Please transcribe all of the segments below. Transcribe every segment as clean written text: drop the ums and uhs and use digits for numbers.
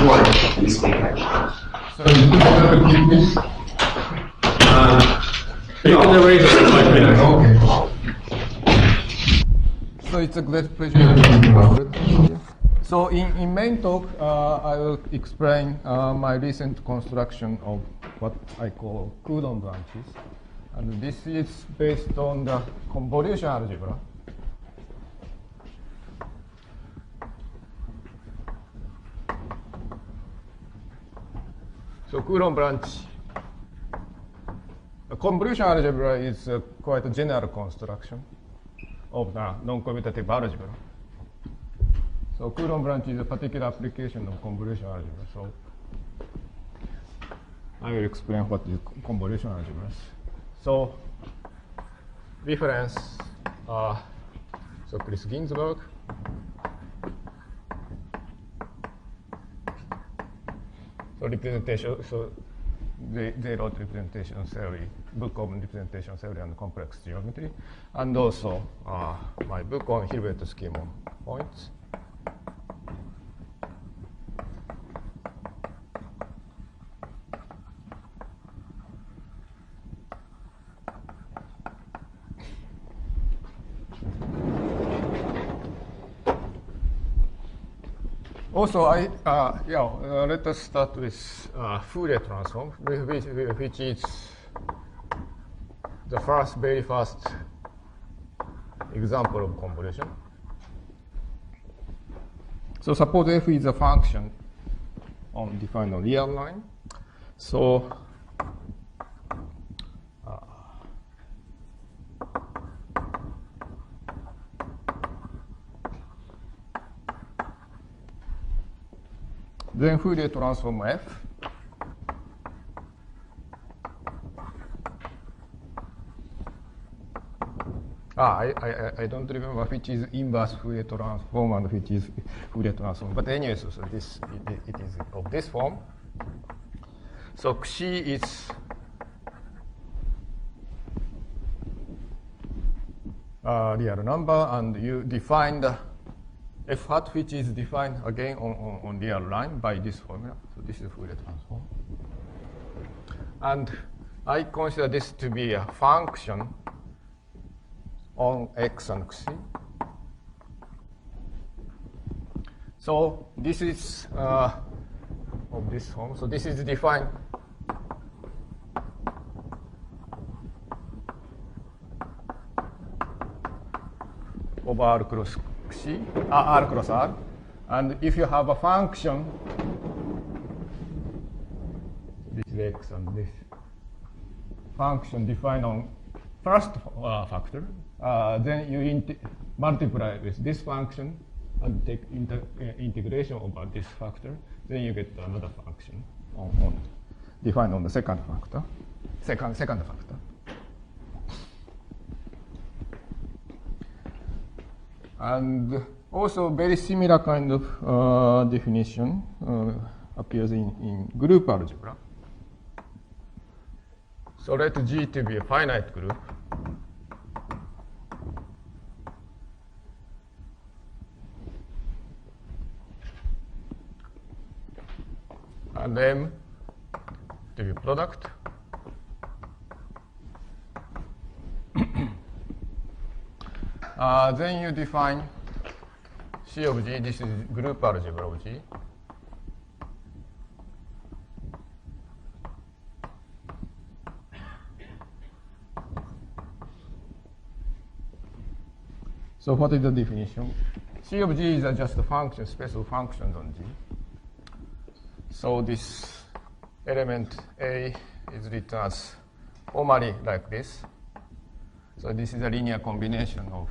one mistake actually. So you could keep this? You can erase it in 5 minutes. Okay. So it's a great pleasure to be here. So in main talk, I will explain my recent construction of what I call Coulomb branches. And this is based on the convolution algebra. So Coulomb branch, the convolution algebra is quite a general construction of the noncommutative algebra. So Coulomb branch is a particular application of convolution algebra. So I will explain what is convolution algebras. So reference, so Chris Ginsburg. So representation, so they wrote representation theory, book of representation theory and complex geometry, and also my book on Hilbert scheme of points. Also, let us start with Fourier Transform, which is the very first example of convolution. So suppose f is a function defined on real line. So then Fourier transform f. I don't remember which is inverse Fourier transform and which is Fourier transform. But anyway, so this it is of this form. So Xi is real number, and you define the f hat, which is defined again on real line by this formula. So this is Fourier transform. And I consider this to be a function on x and xi. So this is of this form. So this is defined over R cross xi, R cross R. And if you have a function, this is x and this function defined on first factor, then you multiply with this function and take integration over this factor, then you get another function defined on the second factor, second factor. And also very similar kind of definition appears in group algebra. So let G to be a finite group. And M to be product. Then you define C of G. This is group algebra of G. So what is the definition? C of G is just a function, space of functions on G. So this element A is written as formally like this. So this is a linear combination of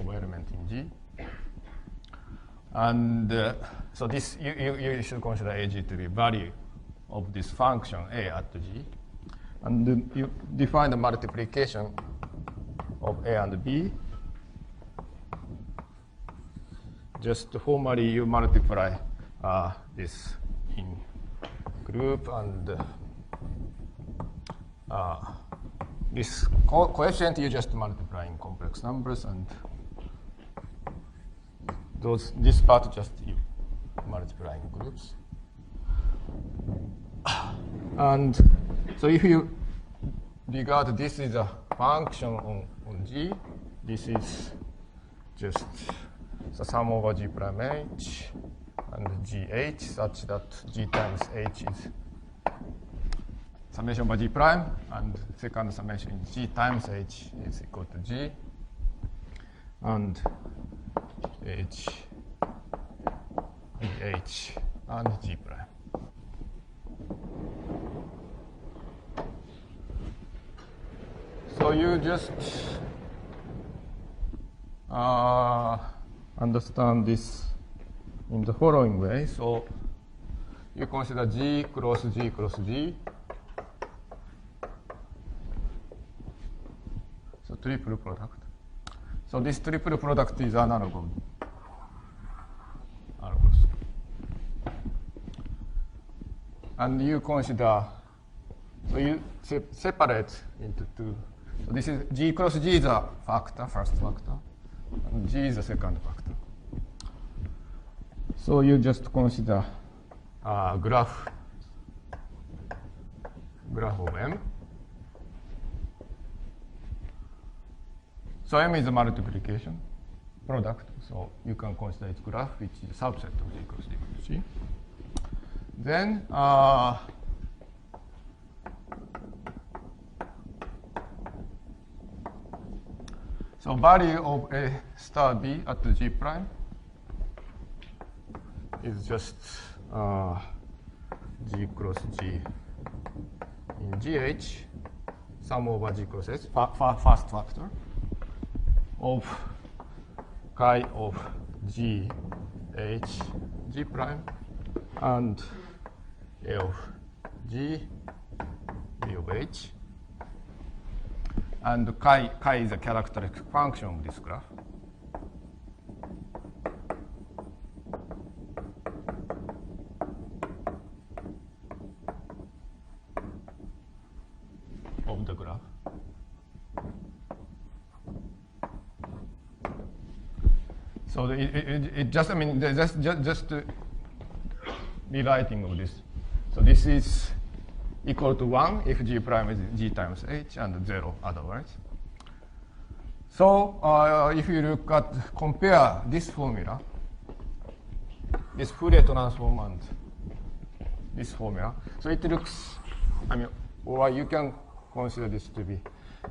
element in G. And so this you should consider AG to be value of this function A at G. And you define the multiplication of A and B. Just formally you multiply this in group, and this coefficient you just multiply in complex numbers, and this part just you multiplying groups. And so if you regard this is a function on G, this is just the sum over G prime H and GH such that G times H is summation by G prime, and second summation in G times H is equal to G, and H, H, and G prime. So you just understand this in the following way. So you consider G cross G cross G. So triple product. So this triple product is analogous. And you consider, so you separate into two. So this is G cross G is a factor, first factor, and G is a second factor. So you just consider graph of M. So M is a multiplication product, so you can consider its graph, which is a subset of G cross G cross G. Then so value of A star B at the G prime is just G cross G in GH, sum over G cross H, first factor, of chi of G H G prime and A of G B of H. And chi is a characteristic function of this graph. Of the graph. So it just, I mean, just rewriting of this. So this is equal to 1 if G prime is G times H and 0 otherwise. So if you look at, compare this formula, this Fourier transform and this formula, so it looks, I mean, or you can consider this to be,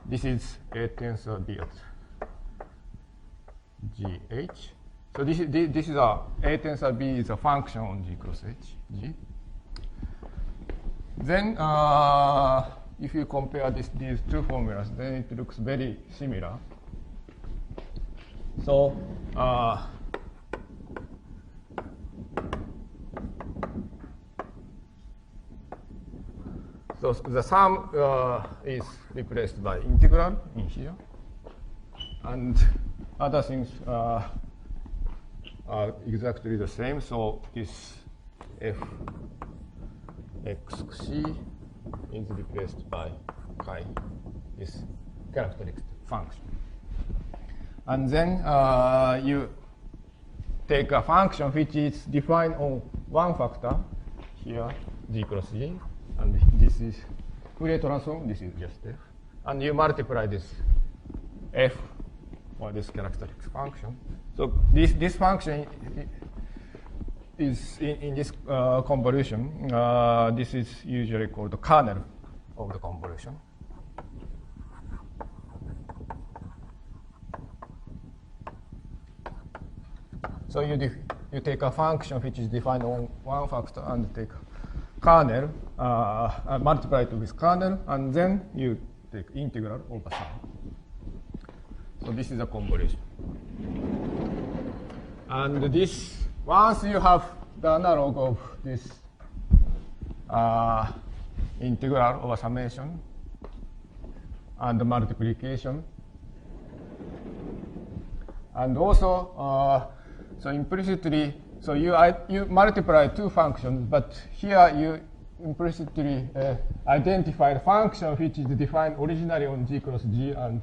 this is A tensor B at GH. So this is a tensor B is a function on G cross H, G. Then if you compare these two formulas, then it looks very similar. So so the sum is replaced by integral in here, and other things are exactly the same. So this f xc is replaced by chi, this characteristic function. And then you take a function which is defined on one factor, here G cross G, and this is Fourier transform, this is just f. And you multiply this f or this characteristic function. So this function is in this convolution. This is usually called the kernel of the convolution. So you take a function which is defined on one factor and take kernel, multiply it with kernel, and then you take integral over sum. So this is a convolution. And this, once you have the analog of this integral over summation and the multiplication, and also so implicitly, so you multiply two functions, but here you implicitly identify the function which is defined originally on G cross G and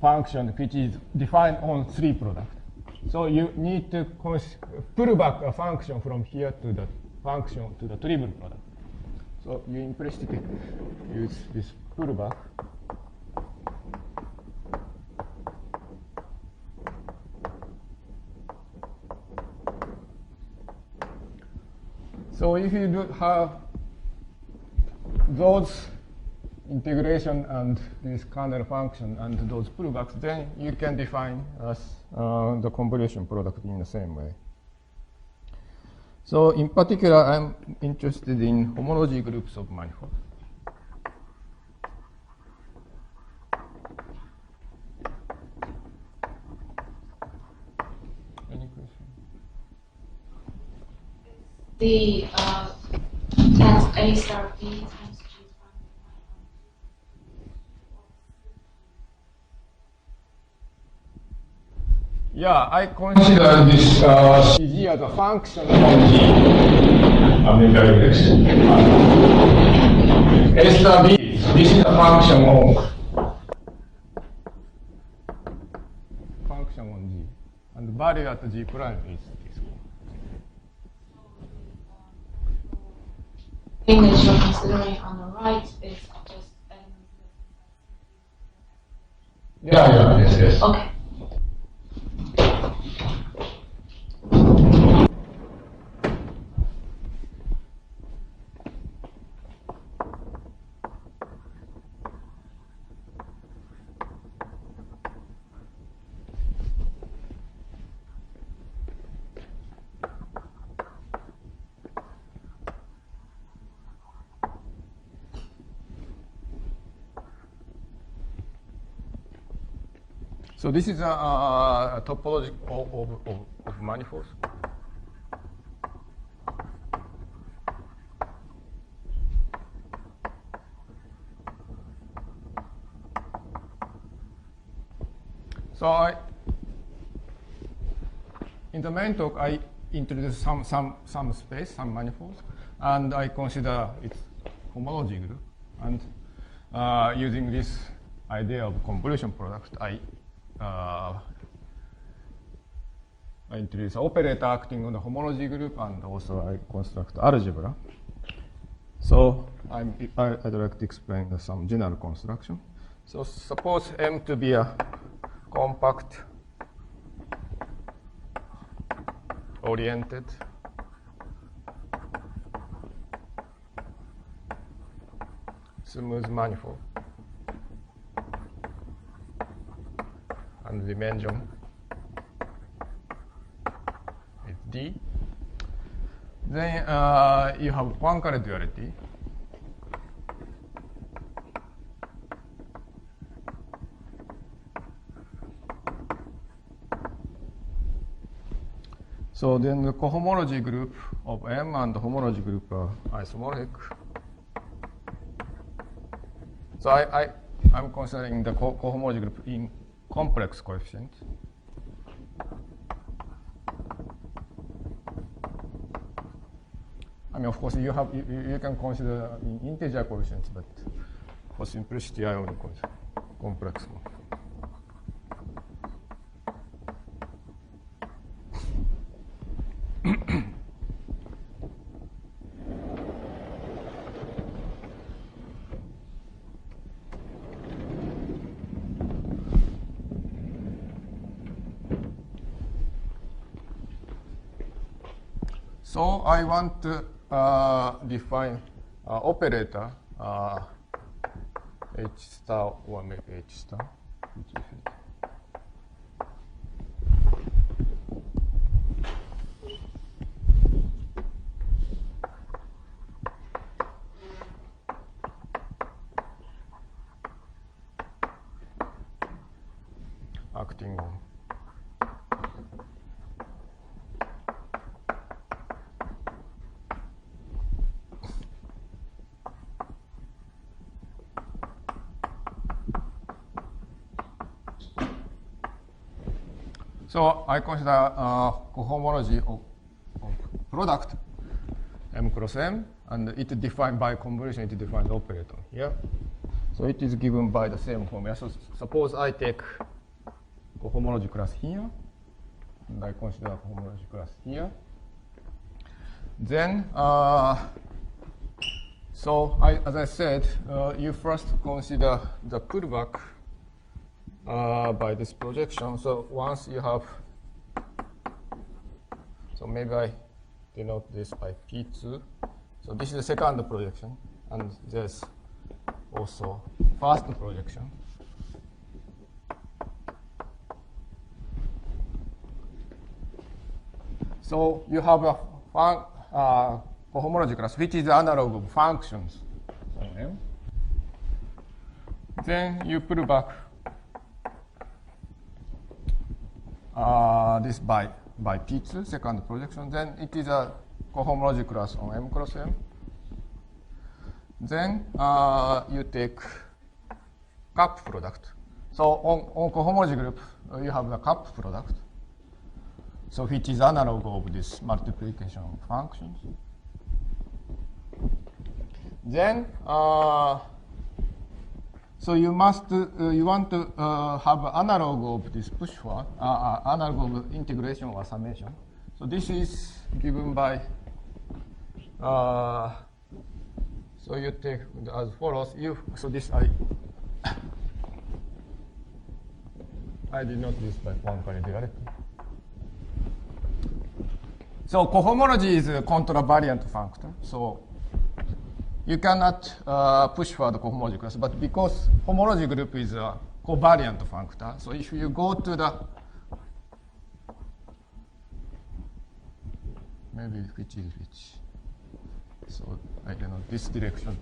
function which is defined on 3 product. So you need to pull back a function from here to the function to the trivial product. So you implicitly use this pullback. So if you do have those integration and this kernel function and those pullbacks, then you can define as the convolution product in the same way. So in particular, I'm interested in homology groups of manifolds. Any question? The test A star B times G prime. Yeah, I consider this CG as a function of G. I mean, very next. A star B, this is a function of on G. And the value at G prime is this one. Thing that you're considering on the right is just Yes. okay. So this is a topology of manifolds. So in the main talk, I introduce some space, some manifolds, and I consider its homology group. And using this idea of convolution product, I introduce operator acting on the homology group, and also I construct algebra. So I'd like to explain some general construction. So suppose M to be a compact, oriented, smooth manifold, and dimension is D. Then you have Poincare duality. So then the cohomology group of M and the homology group are isomorphic. So I'm considering the cohomology group in complex coefficients. I mean, of course, you can consider in integer coefficients, but for simplicity, I only consider complex one. So I want to define operator H star or maybe H star. Acting on So I consider cohomology of product M cross M, and it defined by convolution, it defines operator here. So it is given by the same formula. So suppose I take cohomology class here, and I consider a cohomology class here. Then, as I said, you first consider the pullback by this projection. So once you have, so maybe I denote this by P2. So this is the second projection, and there's also first projection. So you have a cohomology class, which is the analog of functions on M. Then you pull back this by P2, second projection. Then it is a cohomology class on M cross M. Then you take cup product. So on cohomology group, you have the cup product. So which is analog of this multiplication of functions. Then, so you want to have analog of this push forward, analog of integration or summation. So this is given by, so you take as follows. So this I did not use by Poincare directly. So cohomology is a contravariant factor. So you cannot push for the cohomology class, but because homology group is a covariant factor, so if you go to the, maybe which is which, so I don't know, this direction,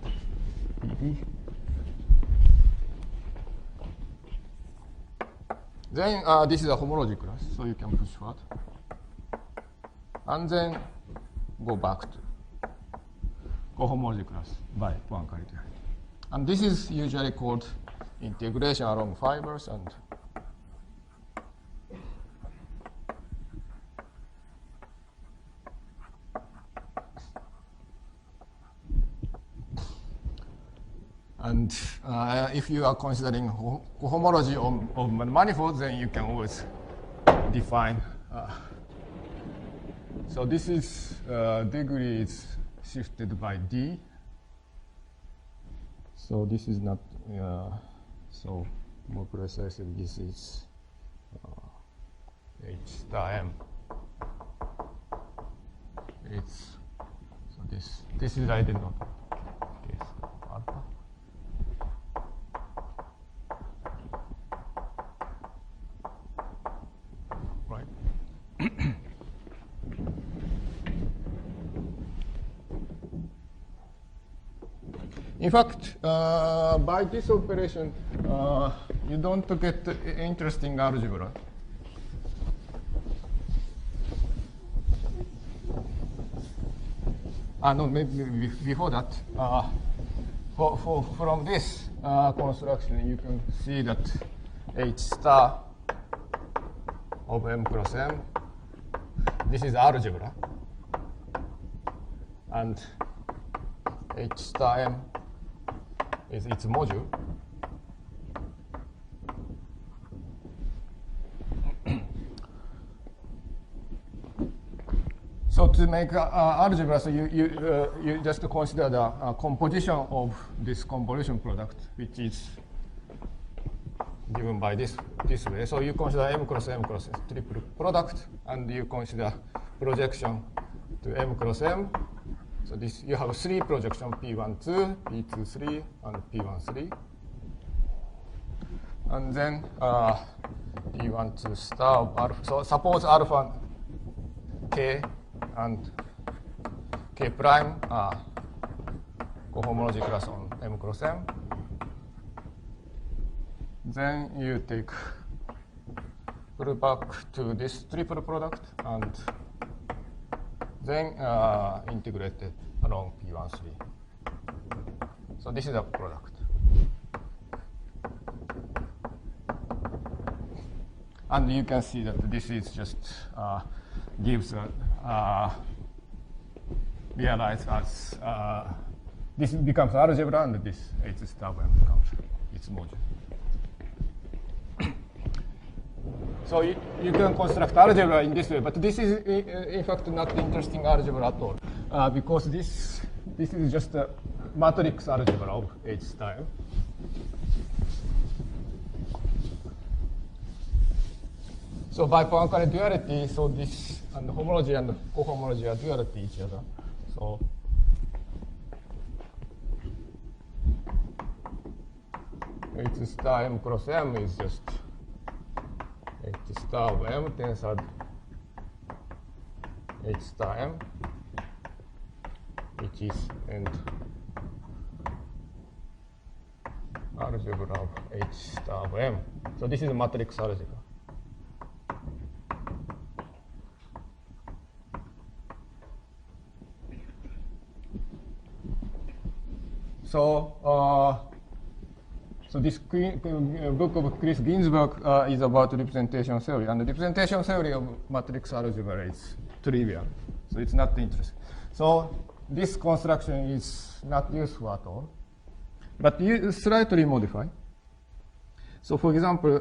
then this is a homology class, so you can push forward. And then go back to cohomology class by Poincare. And this is usually called integration along fibers. And if you are considering cohomology of manifolds, then you can always define. So this is degree is shifted by D. So this is not, so more precisely, this is H star M. It's, so this is identical case alpha. Right. In fact, by this operation, you don't get interesting algebra. No, maybe before that, from this construction, you can see that H star of M cross M, this is algebra, and H star M is its module. So to make algebra, so you just consider the composition of this convolution product, which is given by this way. So you consider M cross triple product, and you consider projection to M cross M. So this, you have three projections, P12, P23, and P13. And then P12 star of alpha. So suppose alpha K and K prime are cohomology class on M cross M. Then you take pull back to this triple product and then integrate it along P13. So this is a product. And you can see that this is just gives realized as this becomes algebra, and this H star becomes its module. So you can construct algebra in this way, but this is in fact not interesting algebra at all, because this is just a matrix algebra of H star M. So by Poincare duality, so this and homology and cohomology are dual to each other. So H star M cross M is just H star of M tensor H star M, which is and algebra of H star of M. So this is a matrix algebra. So this book of Chris Ginsberg is about representation theory, and the representation theory of matrix algebra is trivial, so it's not interesting. So this construction is not useful at all, but you slightly modify. So for example,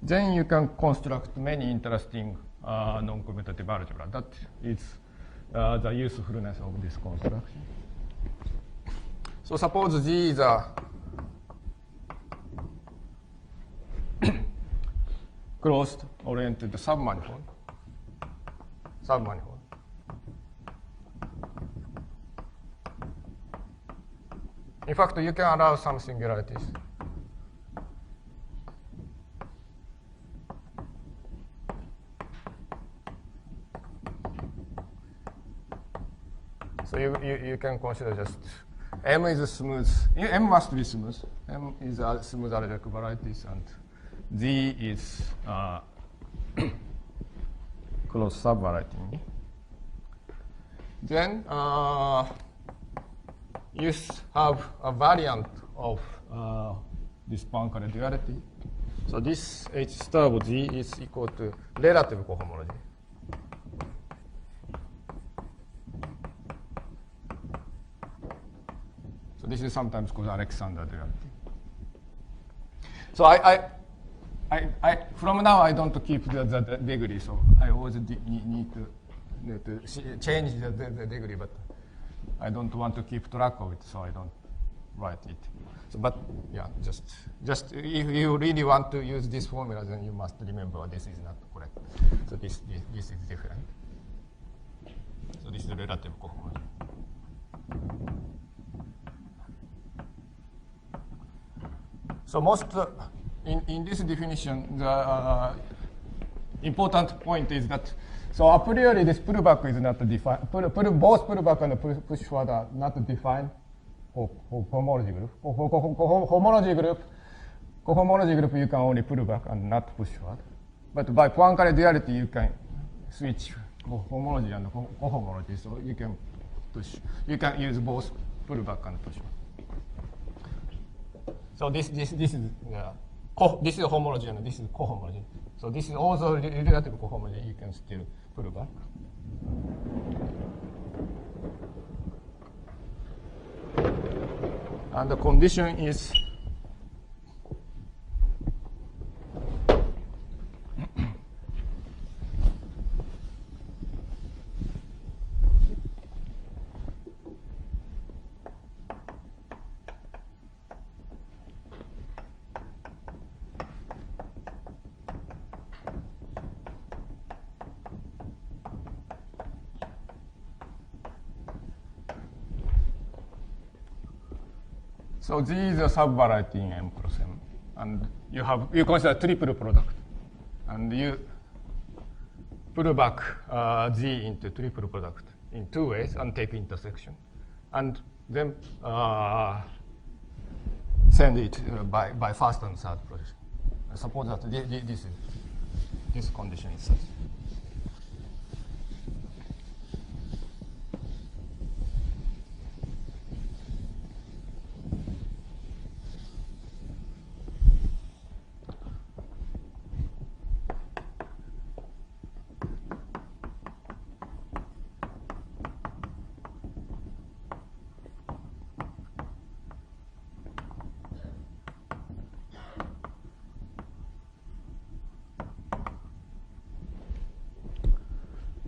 then you can construct many interesting noncommutative algebra. That is the usefulness of this construction. So suppose G is a closed oriented submanifold. In fact, you can allow some singularities. So you can consider just M is smooth. M must be smooth. M is a smooth algebraic varieties, and Z is closed subvariety. Then you have a variant of this Poincare duality. So this H star of Z is equal to relative cohomology. This is sometimes called Alexander duality. So I from now I don't keep the degree, so I always need to change the degree, but I don't want to keep track of it, so I don't write it. So, but yeah, just if you really want to use this formula, then you must remember this is not correct. So this is different. So this is relative cohomology. So most in this definition, the important point is that so a priori this pullback is not defined. Both pullback and push forward are not defined for homology group. For cohomology group, you can only pull back and not push forward. But by Poincare duality, you can switch homology and cohomology, so you can push. You can use both pull back and push forward. So this is homology and this is cohomology. So this is also relative cohomology. You can still pull back. And the condition is so Z is a subvariety in M cross M, and you consider triple product, and you put back Z into triple product in two ways and take intersection, and then send it by first and third projection. Suppose that this condition is such.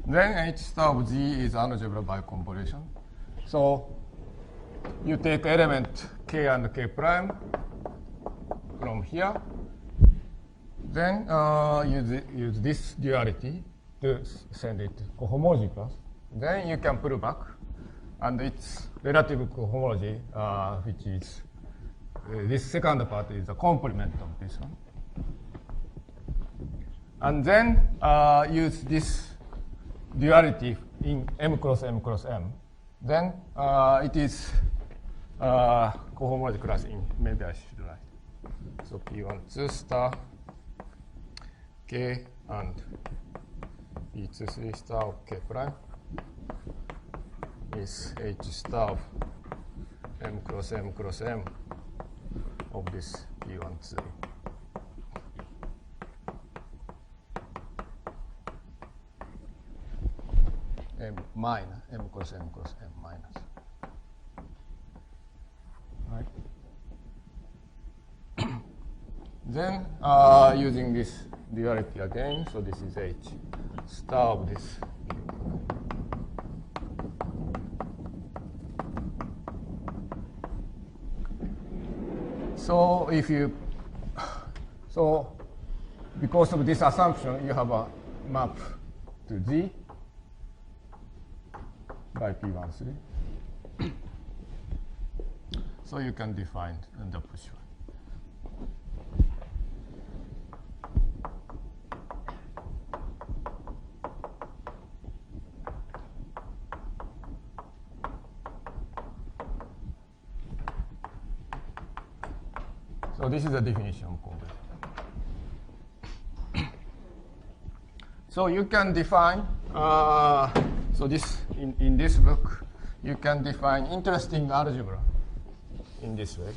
Then H star of G is algebra by convolution. So you take element K and K prime from here. Then use this duality to send it cohomology. Then you can pull back, and its relative cohomology, which is this second part, is a complement of this one. And then use this duality in M cross M cross M. Then it is cohomology class in, maybe I should write. So P12 star K and P23 star of K prime is H star of M cross M cross M of this P13. M minus, M cross M cross M minus. Right. Then using this duality again, so this is H star of this. So if you, so because of this assumption, you have a map to G by P13. So you can define the push one. So this is the definition of convolution. So you can define, so this in this book, you can define interesting algebra in this way.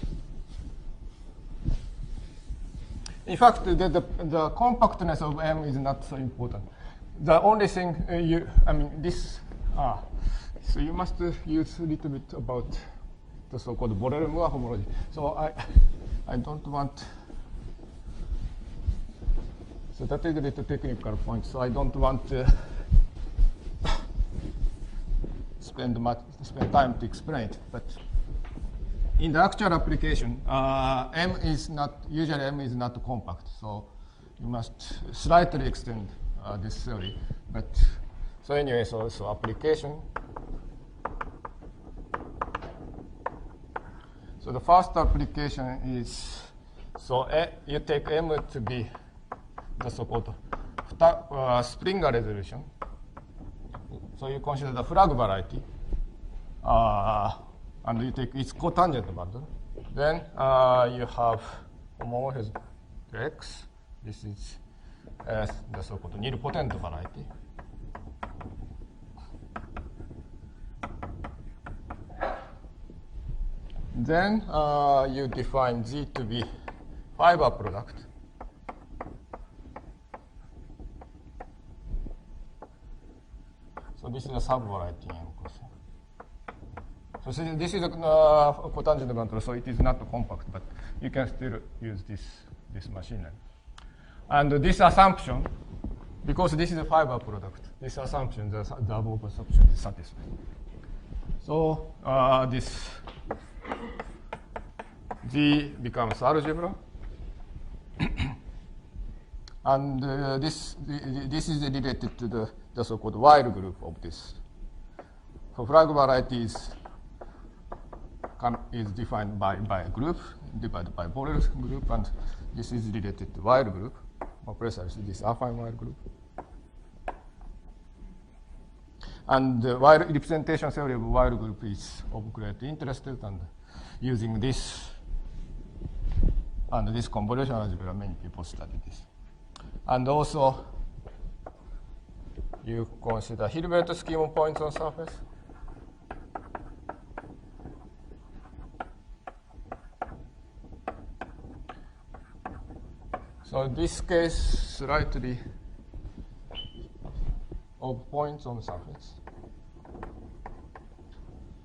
In fact, the compactness of M is not so important. The only thing so you must use a little bit about the so-called Borel-Moore homology. So I don't want, so that is a little technical point, so I don't want to spend time to explain it. But in the actual application, usually M is not compact, so you must slightly extend this theory. But so anyway, so application. So the first application is, so you take M to be the so-called Springer resolution. So you consider the flag variety, and you take its cotangent bundle. Then you have homomorphism to X. This is the so-called nilpotent variety. Then you define G to be fiber product. So this is a subvariety in M cross. So this is a cotangent bundle, so it is not compact, but you can still use this machinery. And this assumption, because this is a fiber product, this assumption, the above assumption is satisfied. So this G becomes algebra, and this is related to the so-called while group of this. So flag varieties is defined by a group divided by Borel's group, and this is related to while group, or precisely this affine while group. And while representation theory of while group is of great interest, and using this and this convolution algebra, many people study this. And also, you consider Hilbert scheme of points on surface. So in this case, slightly of points on surface.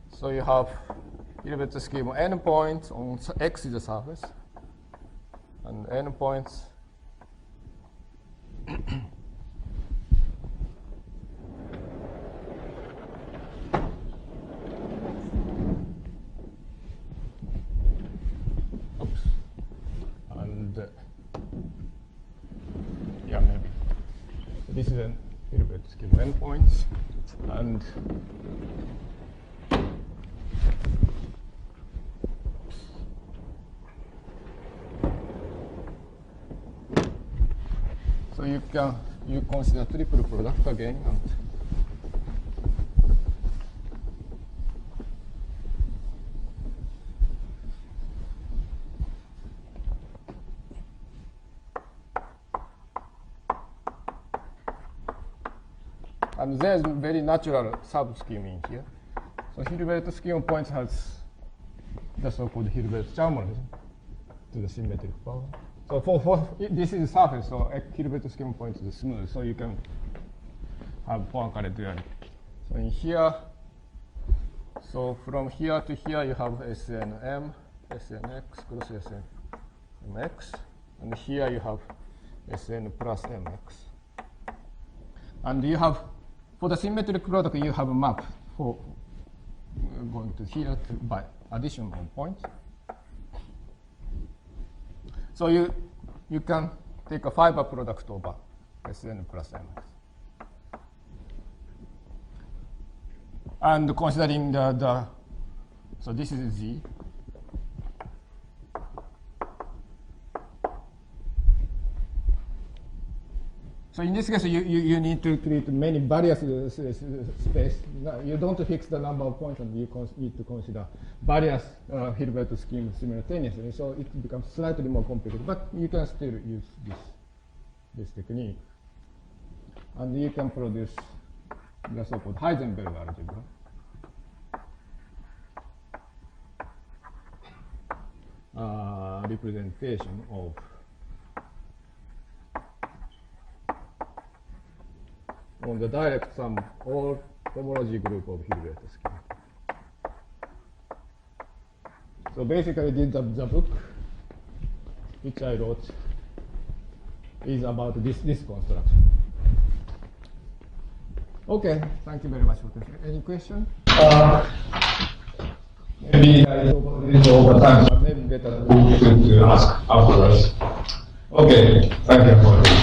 So you have Hilbert scheme of n points on X is the surface, and n points this is a Hilbert scheme endpoints, and so you consider triple product again, and there's a very natural sub-scheme in here. So Hilbert scheme points has the so-called Hilbert-Charmolesque to the symmetric power. So for this is surface, so Hilbert scheme point is smooth, so you can have Poincare duality. So in here, so from here to here you have SNM, SNX cross SNMX, and here you have SN plus MX. And you have, for the symmetric product, you have a map for going to here by addition of points. So you can take a fiber product over Sn plus Mx. And considering so this is Z. So in this case, you need to create many various space. You don't fix the number of points, and you need to consider various Hilbert schemes simultaneously. So it becomes slightly more complicated, but you can still use this technique. And you can produce the so-called Heisenberg algebra. Representation of on the direct sum or homology group of Hilbert scheme. So basically, the book which I wrote is about this construction. Okay, thank you very much for this. Any question? Maybe it's over time. Maybe better to ask afterwards. Okay, thank you for